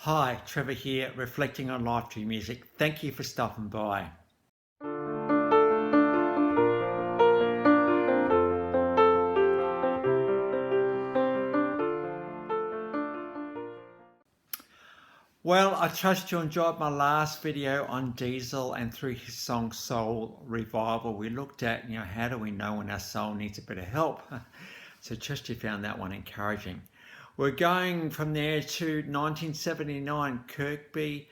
Hi, Trevor here, reflecting on life through music. Thank you for stopping by. Well, I trust you enjoyed my last video on Diesel, and through his song Soul Revival, we looked at, how do we know when our soul needs a bit of help? So trust you found that one encouraging. We're going from there to 1979, Kirkby,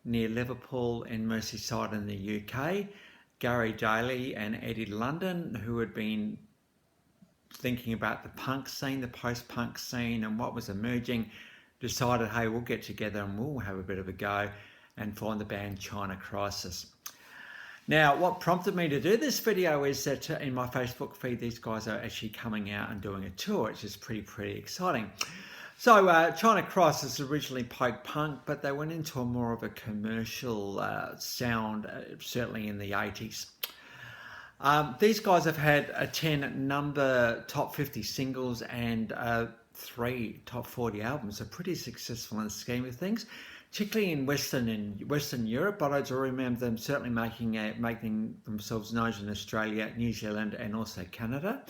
near Liverpool in Merseyside in the UK. Gary Daly and Eddie London, who had been thinking about the punk scene, the post-punk scene and what was emerging, decided, hey, we'll get together and we'll have a bit of a go and form the band China Crisis. Now, what prompted me to do this video is that in my Facebook feed, these guys are actually coming out and doing a tour, which is pretty exciting. So China Crisis originally played punk, but they went into a more of a commercial sound, certainly in the 80s. These guys have had a 10 number top 50 singles and 3 top 40 albums. So pretty successful in the scheme of things, particularly in Western Europe. But I do remember them certainly making themselves known in Australia, New Zealand, and also Canada.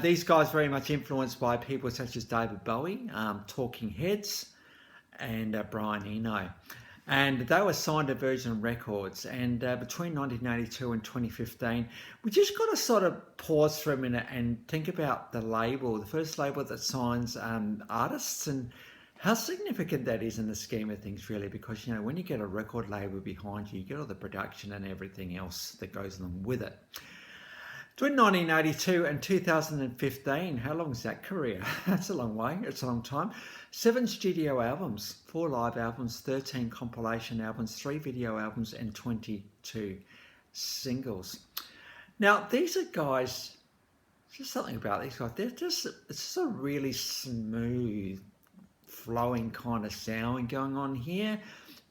These guys very much influenced by people such as David Bowie, Talking Heads, and Brian Eno. And they were signed to Virgin Records. And between 1982 and 2015, we just got to sort of pause for a minute and think about the label, the first label that signs artists, and how significant that is in the scheme of things, really. Because, when you get a record label behind you, you get all the production and everything else that goes along with it. Between 1982 and 2015, how long is that career? That's a long way, it's a long time. 7 studio albums, 4 live albums, 13 compilation albums, 3 video albums, and 22 singles. Now, these are guys, just something about these guys, it's just a really smooth, flowing kind of sound going on here.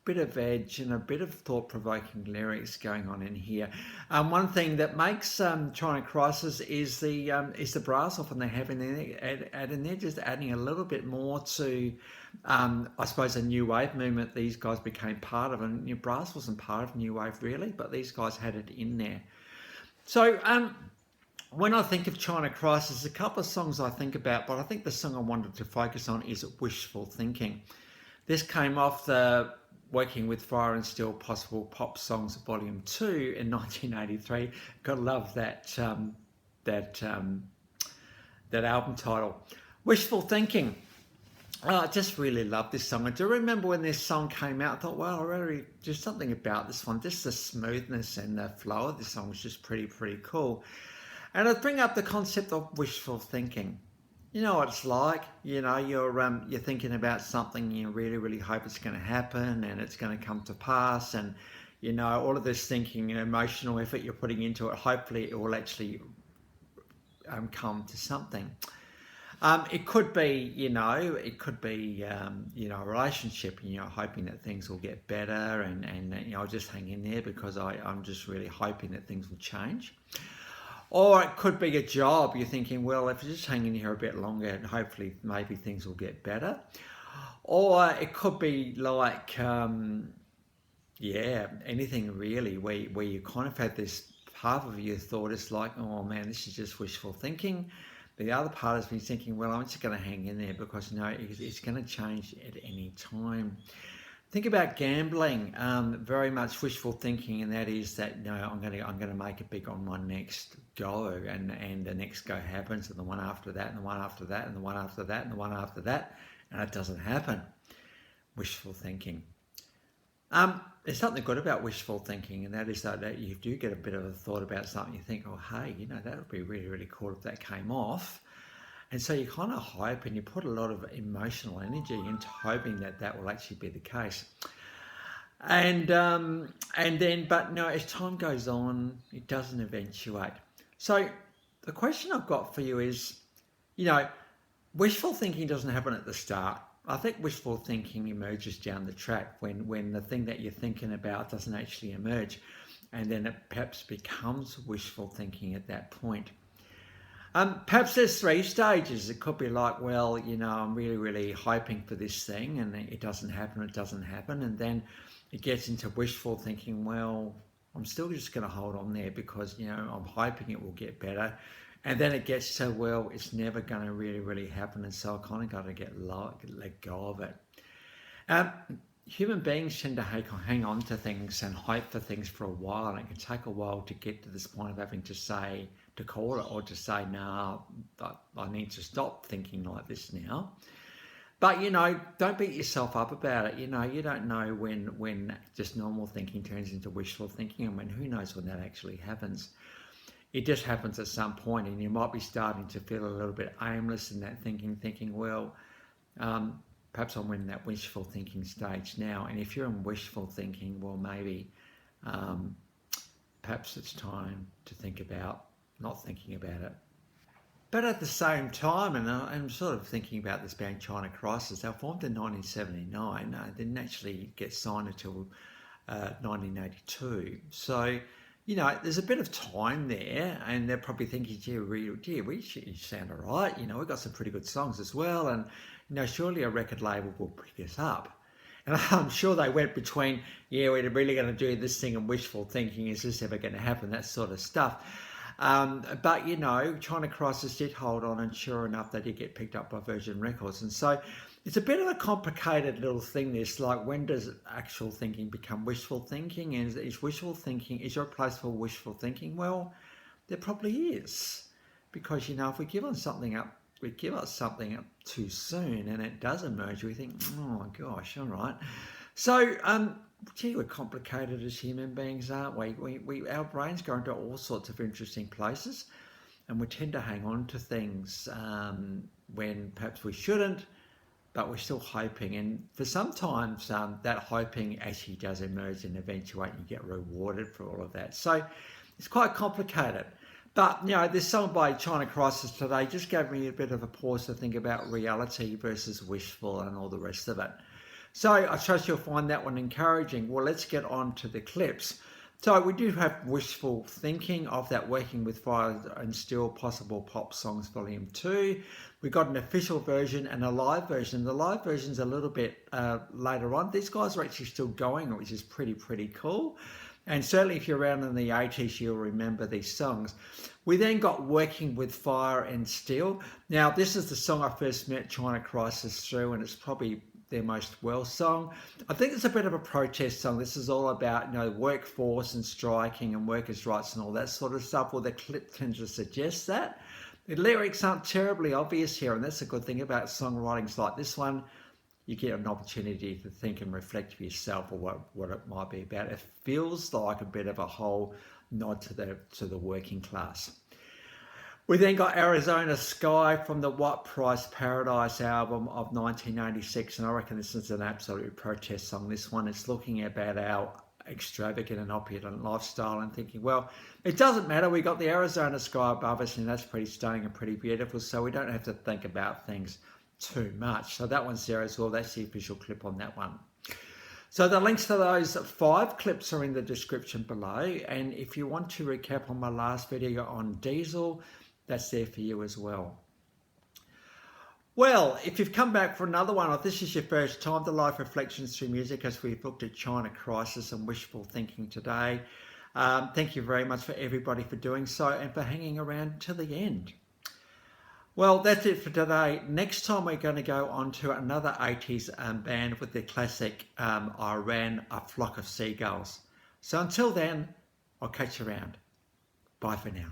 Bit of edge and a bit of thought-provoking lyrics going on in here. One thing that makes China Crisis is the brass often they have in there, just adding a little bit more to, I suppose, a new wave movement these guys became part of. And brass wasn't part of new wave really, but these guys had it in there. So when I think of China Crisis, a couple of songs I think about, but I think the song I wanted to focus on is Wishful Thinking. This came off the Working with Fire and Steel Possible Pop Songs Volume 2 in 1983. Gotta love that album title. Wishful Thinking. I just really love this song. I do remember when this song came out, I thought, well, really, just something about this one, just the smoothness and the flow of this song was just pretty cool. And I'd bring up the concept of wishful thinking. You know what it's like, you're thinking about something, you really hope it's going to happen and it's going to come to pass, and all of this thinking and emotional effort you're putting into it, hopefully it will actually come to something. It could be, a relationship, hoping that things will get better, and I'll just hang in there because I'm just really hoping that things will change. Or it could be a job. You're thinking, well, if you just hang in here a bit longer and hopefully maybe things will get better. Or it could be like, anything really where you kind of have this half of your thought is like, oh man, this is just wishful thinking. The other part is me thinking, well, I'm just going to hang in there because it's going to change at any time. Think about gambling, very much wishful thinking, and that is that I'm going to make it big on my next go, and the next go happens, and the one after that, and the one after that, and the one after that, and the one after that, and it doesn't happen. Wishful thinking. There's something good about wishful thinking, and that is that you do get a bit of a thought about something. You think, oh hey, that would be really cool if that came off. And so you kind of hope and you put a lot of emotional energy into hoping that will actually be the case. And then, but as time goes on, it doesn't eventuate. So the question I've got for you is, wishful thinking doesn't happen at the start. I think wishful thinking emerges down the track when the thing that you're thinking about doesn't actually emerge. And then it perhaps becomes wishful thinking at that point. Perhaps there's three stages. It could be like, well, I'm really hoping for this thing and it doesn't happen, And then it gets into wishful thinking, well, I'm still just going to hold on there because, I'm hoping it will get better. And then it gets to, well, it's never going to really happen. And so I kind of got to let go of it. Human beings tend to hang on to things and hope for things for a while. And it can take a while to get to this point of having to call it or to say, no, I need to stop thinking like this now. But, don't beat yourself up about it. You don't know when just normal thinking turns into wishful thinking, and who knows when that actually happens. It just happens at some point, and you might be starting to feel a little bit aimless in that thinking, well, perhaps I'm in that wishful thinking stage now. And if you're in wishful thinking, well, maybe perhaps it's time to think about not thinking about it. But at the same time, and I'm sort of thinking about this band China Crisis, they were formed in 1979. They didn't actually get signed until 1982. So, there's a bit of time there, and they're probably thinking, gee, we sound all right. We've got some pretty good songs as well, and, surely a record label will pick us up. And I'm sure they went between, we're really going to do this thing and wishful thinking, is this ever going to happen, that sort of stuff. But, China Crisis did hold on, and sure enough, they did get picked up by Virgin Records. And so it's a bit of a complicated little thing, this, like, when does actual thinking become wishful thinking? And is wishful thinking, is there a place for wishful thinking? Well, there probably is. Because, if we give something up too soon and it does emerge, we think, oh my gosh, all right. So, we're complicated as human beings, aren't we? Our brains go into all sorts of interesting places, and we tend to hang on to things when perhaps we shouldn't, but we're still hoping. And for sometimes that hoping actually does emerge and eventuate, and you get rewarded for all of that. So it's quite complicated. But, this song by China Crisis today just gave me a bit of a pause to think about reality versus wishful and all the rest of it. So I trust you'll find that one encouraging. Well, let's get on to the clips. So we do have Wishful Thinking of that Working with Fire and Steel Possible Pop Songs Volume 2. We got an official version and a live version. The live version's a little bit later on. These guys are actually still going, which is pretty cool. And certainly if you're around in the 80s, you'll remember these songs. We then got Working with Fire and Steel. Now, this is the song I first met China Crisis through, and it's probably their most well song. I think it's a bit of a protest song. This is all about, workforce and striking and workers' rights and all that sort of stuff. Well, the clip tends to suggest that. The lyrics aren't terribly obvious here, and that's a good thing about songwritings like this one. You get an opportunity to think and reflect for yourself or what it might be about. It feels like a bit of a whole nod to the working class. We then got Arizona Sky from the What Price Paradise album of 1986, and I reckon this is an absolute protest song. This one is looking about our extravagant and opulent lifestyle and thinking, well, it doesn't matter. We got the Arizona sky above us, and that's pretty stunning and pretty beautiful, so we don't have to think about things too much. So that one's there as well. That's the official clip on that one. So the links to those 5 clips are in the description below, and if you want to recap on my last video on Diesel, that's there for you as well. Well, if you've come back for another one, or if this is your first time to Life Reflections Through Music, as we've looked at China Crisis and Wishful Thinking today, thank you very much for everybody for doing so and for hanging around to the end. Well, that's it for today. Next time we're going to go on to another 80s band with their classic I Ran a Flock of Seagulls. So until then, I'll catch you around. Bye for now.